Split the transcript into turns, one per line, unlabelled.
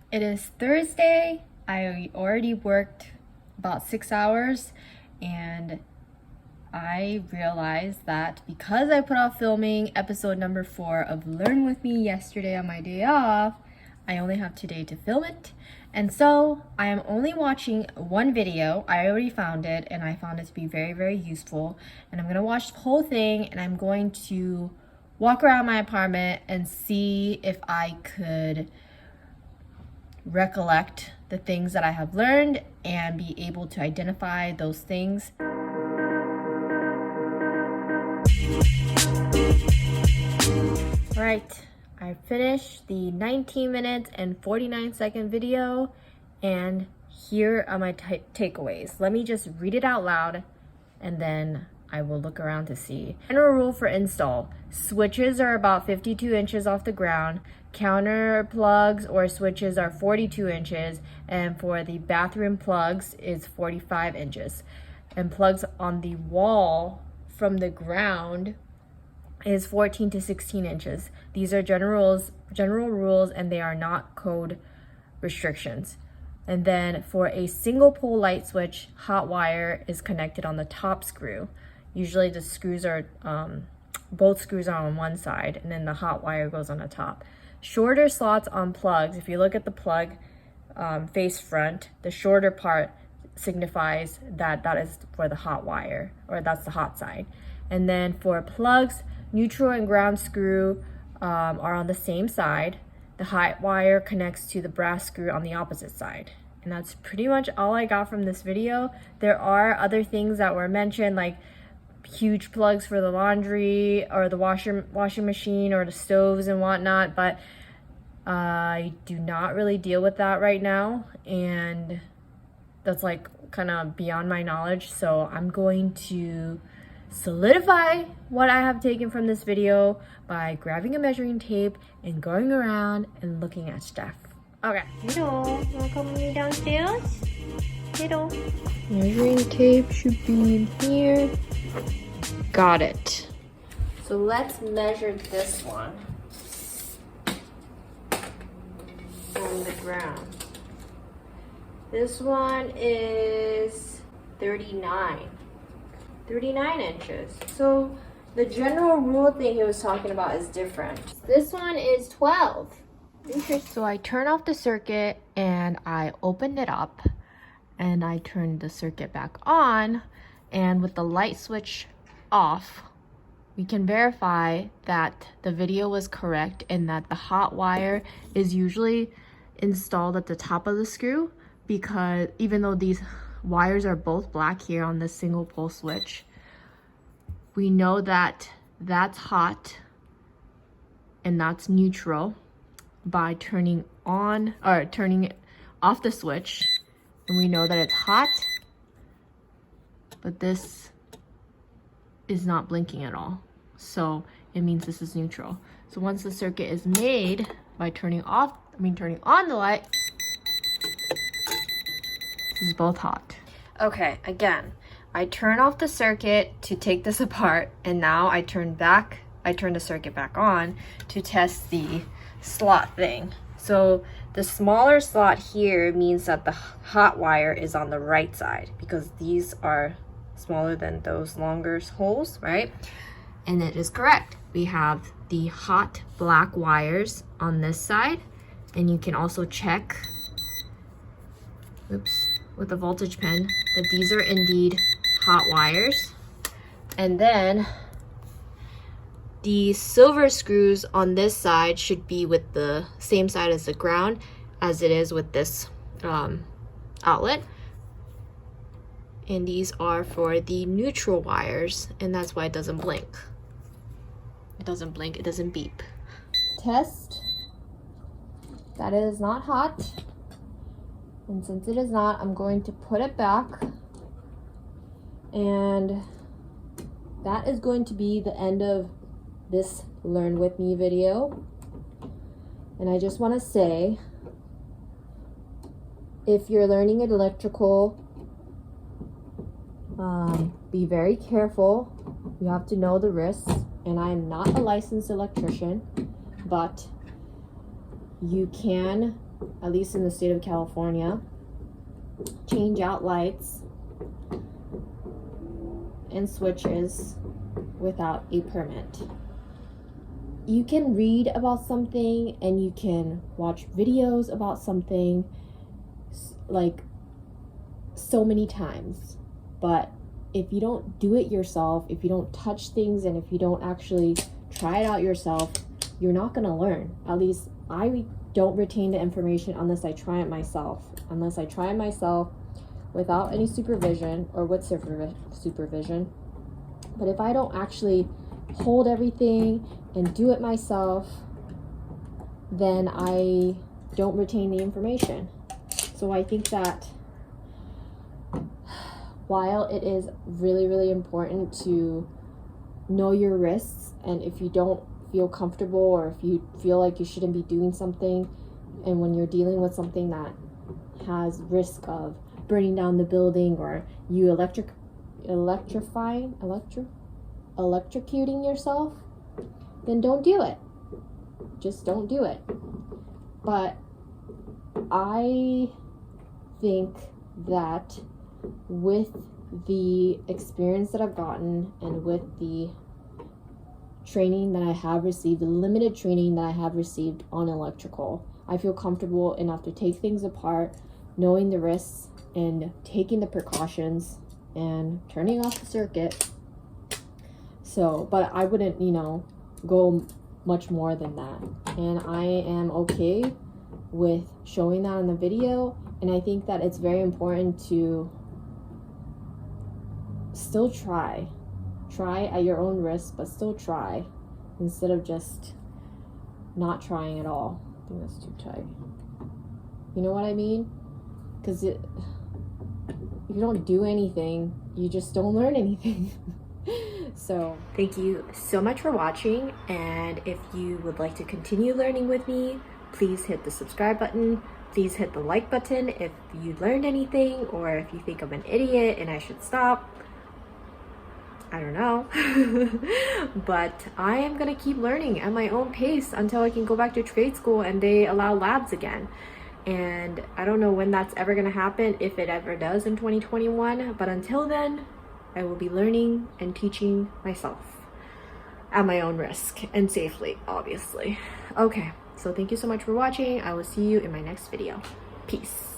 It is Thursday. I already worked about 6 hours and I realized that because I put off filming episode number 4 of Learn With Me yesterday on my day off, I only have today to film it. And so I am only watching one video. I already found it and I found it to be very, very useful. And I'm going to watch the whole thing and I'm going to walk around my apartment and see if I could recollect the things that I have learned and be able to identify those things. Alright, I finished the 19 minutes and 49-second video, and here are my takeaways. Let me just read it out loud and then I will look around to see. General rule for install. Switches are about 52 inches off the ground. Counter plugs or switches are 42 inches. And for the bathroom plugs is 45 inches. And plugs on the wall from the ground is 14 to 16 inches. These are general rules and they are not code restrictions. And then for a single pole light switch, hot wire is connected on the top screw. Usually the screws are, both screws are on one side and then the hot wire goes on the top. Shorter slots on plugs, if you look at the plug face front, the shorter part signifies that that is for the hot wire, or that's the hot side. And then for plugs, neutral and ground screw are on the same side. The hot wire connects to the brass screw on the opposite side. And that's pretty much all I got from this video. There are other things that were mentioned, like huge plugs for the laundry or the washing machine or the stoves and whatnot, but I do not really deal with that right now, and that's like kind of beyond my knowledge. So I'm going to solidify what I have taken from this video by grabbing a measuring tape and going around and looking at stuff. Okay. Hello, you wanna come with me downstairs? Hello. Measuring tape should be in here. Got it. So let's measure this one on the ground. This one is 39 inches. So the general rule thing he was talking about is different. This one is 12. Interesting. So I turn off the circuit and I opened it up and I turned the circuit back on, and with the light switch off, we can verify that the video was correct and that the hot wire is usually installed at the top of the screw, because even though these wires are both black here on this single pole switch, we know that that's hot and that's neutral by turning on or turning it off the switch, and we know that it's hot, but this is not blinking at all, so it means this is neutral. So once the circuit is made by turning on the light, this is both hot. Okay, again, I turn off the circuit to take this apart, and now I turn the circuit back on to test the slot thing. So the smaller slot here means that the hot wire is on the right side, because these are smaller than those longer holes, right? And it is correct. We have the hot black wires on this side, and you can also check, with a voltage pen, that these are indeed hot wires. And then the silver screws on this side should be with the same side as the ground as it is with this outlet. And these are for the neutral wires, and that's why it doesn't blink. It doesn't blink, it doesn't beep. Test that it is not hot. And since it is not, I'm going to put it back. And that is going to be the end of this Learn With Me video. And I just want to say, if you're learning electrical, be very careful. You have to know the risks. And I am not a licensed electrician, but you can at least in the state of California, change out lights and switches without a permit. You can read about something and you can watch videos about something like so many times, but if you don't do it yourself, if you don't touch things, and if you don't actually try it out yourself, you're not going to learn. At least I don't retain the information unless I try it myself. Unless I try it myself without any supervision, or with supervision. But if I don't actually hold everything and do it myself, then I don't retain the information. So I think that while it is really, really important to know your risks, and if you don't feel comfortable, or if you feel like you shouldn't be doing something, and when you're dealing with something that has risk of burning down the building, or you electrocuting yourself, then don't do it. Just don't do it. But I think that with the experience that I've gotten, and with the training that I have received, the limited training that I have received on electrical, I feel comfortable enough to take things apart, knowing the risks and taking the precautions and turning off the circuit. So, but I wouldn't, go much more than that. And I am okay with showing that in the video. And I think that it's very important to still try at your own risk, but still try, instead of just not trying at all. I think that's too tight. You know what I mean? Because if you don't do anything, you just don't learn anything. So thank you so much for watching, and if you would like to continue learning with me, please hit the subscribe button. Please hit the like button if you learned anything, or if you think I'm an idiot and I should stop. I don't know. But I am gonna keep learning at my own pace until I can go back to trade school and they allow labs again. And I don't know when that's ever gonna happen, if it ever does in 2021, but until then, I will be learning and teaching myself at my own risk, and safely, obviously. Okay, so thank you so much for watching. I will see you in my next video. Peace.